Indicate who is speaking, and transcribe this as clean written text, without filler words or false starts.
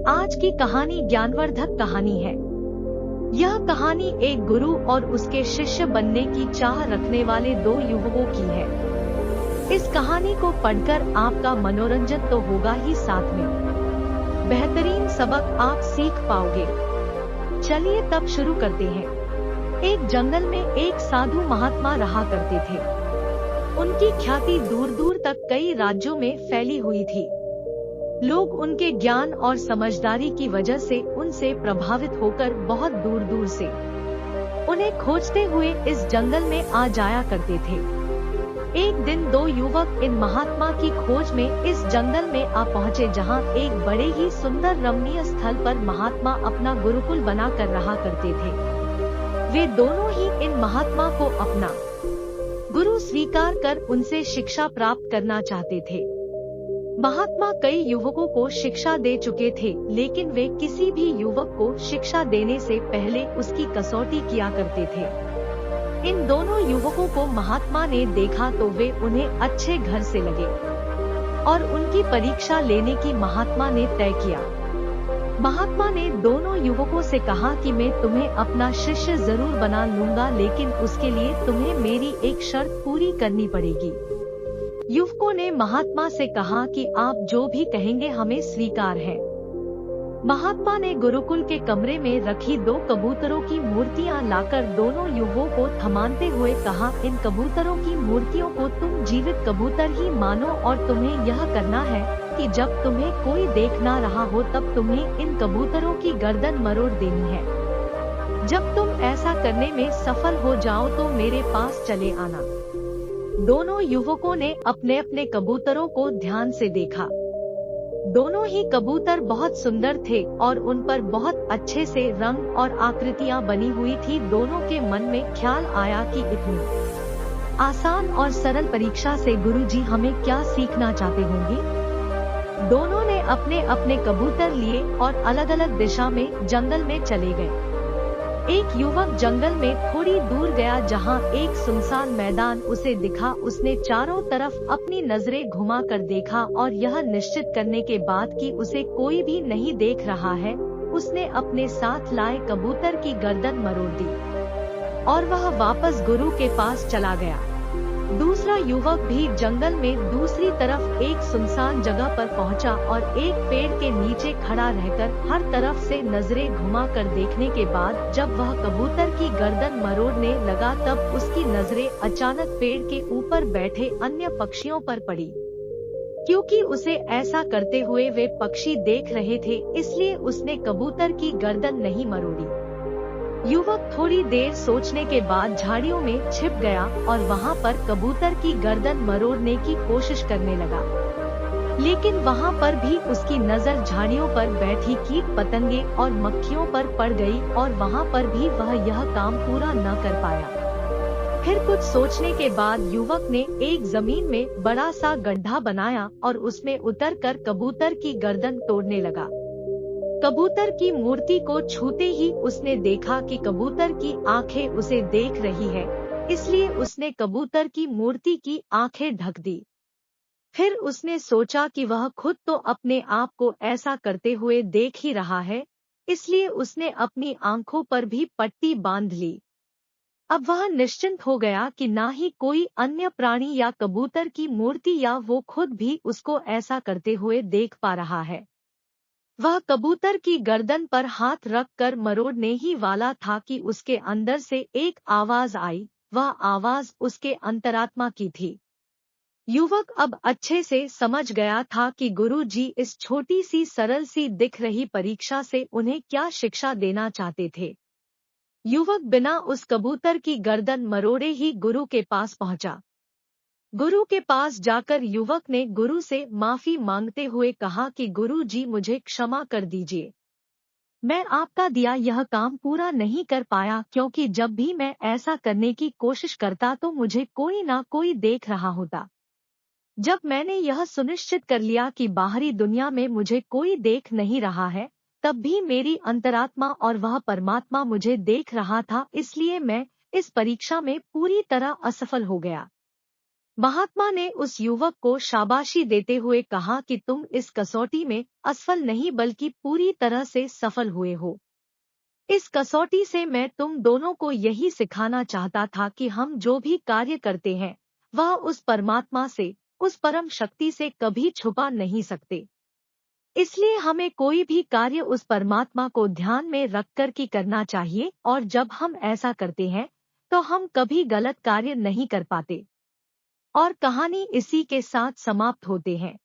Speaker 1: आज की कहानी ज्ञानवर्धक कहानी है। यह कहानी एक गुरु और उसके शिष्य बनने की चाह रखने वाले दो युवकों की है। इस कहानी को पढ़कर आपका मनोरंजन तो होगा ही, साथ में बेहतरीन सबक आप सीख पाओगे। चलिए तब शुरू करते हैं। एक जंगल में एक साधु महात्मा रहा करते थे। उनकी ख्याति दूर दूर तक कई राज्यों में फैली हुई थी। लोग उनके ज्ञान और समझदारी की वजह से उनसे प्रभावित होकर बहुत दूर दूर से उन्हें खोजते हुए इस जंगल में आ जाया करते थे। एक दिन दो युवक इन महात्मा की खोज में इस जंगल में आ पहुँचे, जहाँ एक बड़े ही सुंदर रमणीय स्थल पर महात्मा अपना गुरुकुल बना कर रहा करते थे। वे दोनों ही इन महात्मा को अपना गुरु स्वीकार कर उनसे शिक्षा प्राप्त करना चाहते थे। महात्मा कई युवकों को शिक्षा दे चुके थे, लेकिन वे किसी भी युवक को शिक्षा देने से पहले उसकी कसौटी किया करते थे। इन दोनों युवकों को महात्मा ने देखा तो वे उन्हें अच्छे घर से लगे और उनकी परीक्षा लेने की महात्मा ने तय किया। महात्मा ने दोनों युवकों से कहा कि मैं तुम्हें अपना शिष्य जरूर बना लूंगा, लेकिन उसके लिए तुम्हें मेरी एक शर्त पूरी करनी पड़ेगी। युवकों ने महात्मा से कहा कि आप जो भी कहेंगे हमें स्वीकार है। महात्मा ने गुरुकुल के कमरे में रखी दो कबूतरों की मूर्तियां लाकर दोनों युवकों को थमाते हुए कहा, इन कबूतरों की मूर्तियों को तुम जीवित कबूतर ही मानो और तुम्हें यह करना है कि जब तुम्हें कोई देख ना रहा हो तब तुम्हें इन कबूतरों की गर्दन मरोड़ देनी है। जब तुम ऐसा करने में सफल हो जाओ तो मेरे पास चले आना। दोनों युवकों ने अपने अपने कबूतरों को ध्यान से देखा। दोनों ही कबूतर बहुत सुंदर थे और उन पर बहुत अच्छे से रंग और आकृतियां बनी हुई थी। दोनों के मन में ख्याल आया कि इतनी आसान और सरल परीक्षा से गुरुजी हमें क्या सीखना चाहते होंगे। दोनों ने अपने अपने कबूतर लिए और अलग अलग दिशा में जंगल में चले गए। एक युवक जंगल में थोड़ी दूर गया, जहां एक सुनसान मैदान उसे दिखा। उसने चारों तरफ अपनी नजरें घुमा कर देखा और यह निश्चित करने के बाद कि उसे कोई भी नहीं देख रहा है, उसने अपने साथ लाए कबूतर की गर्दन मरोड़ दी और वह वापस गुरु के पास चला गया। दूसरा युवक भी जंगल में दूसरी तरफ एक सुनसान जगह पर पहुंचा और एक पेड़ के नीचे खड़ा रहकर हर तरफ से नजरें घुमाकर देखने के बाद जब वह कबूतर की गर्दन मरोड़ने लगा तब उसकी नजरें अचानक पेड़ के ऊपर बैठे अन्य पक्षियों पर पड़ी। क्योंकि उसे ऐसा करते हुए वे पक्षी देख रहे थे, इसलिए उसने कबूतर की गर्दन नहीं मरोड़ी। युवक थोड़ी देर सोचने के बाद झाड़ियों में छिप गया और वहां पर कबूतर की गर्दन मरोड़ने की कोशिश करने लगा, लेकिन वहां पर भी उसकी नजर झाड़ियों पर बैठी कीट पतंगे और मक्खियों पर पड़ गई और वहां पर भी वह यह काम पूरा न कर पाया। फिर कुछ सोचने के बाद युवक ने एक जमीन में बड़ा सा गड्ढा बनाया और उसमें उतरकर कबूतर की गर्दन तोड़ने लगा। कबूतर की मूर्ति को छूते ही उसने देखा कि कबूतर की आंखें उसे देख रही है, इसलिए उसने कबूतर की मूर्ति की आंखें ढक दी। फिर उसने सोचा कि वह खुद तो अपने आप को ऐसा करते हुए देख ही रहा है, इसलिए उसने अपनी आंखों पर भी पट्टी बांध ली। अब वह निश्चिंत हो गया कि ना ही कोई अन्य प्राणी या कबूतर की मूर्ति या वो खुद भी उसको ऐसा करते हुए देख पा रहा है। वह कबूतर की गर्दन पर हाथ रख कर मरोड़ने ही वाला था कि उसके अंदर से एक आवाज आई। वह आवाज उसके अंतरात्मा की थी। युवक अब अच्छे से समझ गया था कि गुरुजी इस छोटी सी सरल सी दिख रही परीक्षा से उन्हें क्या शिक्षा देना चाहते थे। युवक बिना उस कबूतर की गर्दन मरोड़े ही गुरु के पास पहुंचा। गुरु के पास जाकर युवक ने गुरु से माफी मांगते हुए कहा कि गुरुजी मुझे क्षमा कर दीजिए। मैं आपका दिया यह काम पूरा नहीं कर पाया, क्योंकि जब भी मैं ऐसा करने की कोशिश करता तो मुझे कोई ना कोई देख रहा होता। जब मैंने यह सुनिश्चित कर लिया कि बाहरी दुनिया में मुझे कोई देख नहीं रहा है, तब भी मेरी अंतरात्मा और वह परमात्मा मुझे देख रहा था, इसलिए मैं इस परीक्षा में पूरी तरह असफल हो गया। महात्मा ने उस युवक को शाबाशी देते हुए कहा कि तुम इस कसौटी में असफल नहीं बल्कि पूरी तरह से सफल हुए हो। इस कसौटी से मैं तुम दोनों को यही सिखाना चाहता था कि हम जो भी कार्य करते हैं वह उस परमात्मा से, उस परम शक्ति से कभी छुपा नहीं सकते। इसलिए हमें कोई भी कार्य उस परमात्मा को ध्यान में रखकर की करना चाहिए, और जब हम ऐसा करते हैं तो हम कभी गलत कार्य नहीं कर पाते। और कहानी इसी के साथ समाप्त होते हैं।